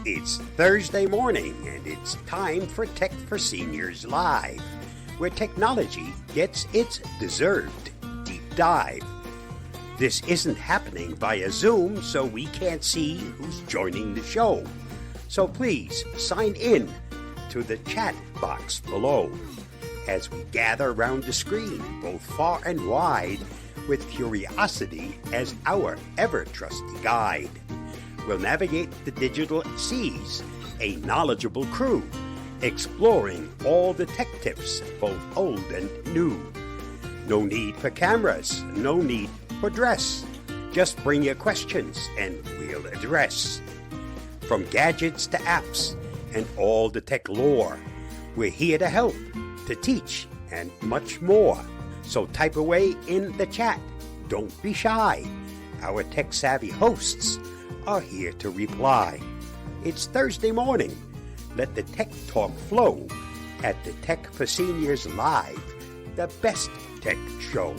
It's Thursday morning, and it's time for Tech for Seniors Live, where technology gets its deserved deep dive. This isn't happening via Zoom, so we can't see who's joining the show. So please sign in to the chat box below as we gather around the screen, both far and wide, with curiosity as our ever-trusty guide. We'll navigate the digital seas, a knowledgeable crew, exploring all the tech tips, both old and new. No need for cameras, no need for dress. Just bring your questions and we'll address. From gadgets to apps and all the tech lore, we're here to help, to teach, and much more. So type away in the chat. Don't be shy. Our tech-savvy hosts are here to reply. It's Thursday morning. Let the tech talk flow at the Tech for Seniors Live, the best tech show.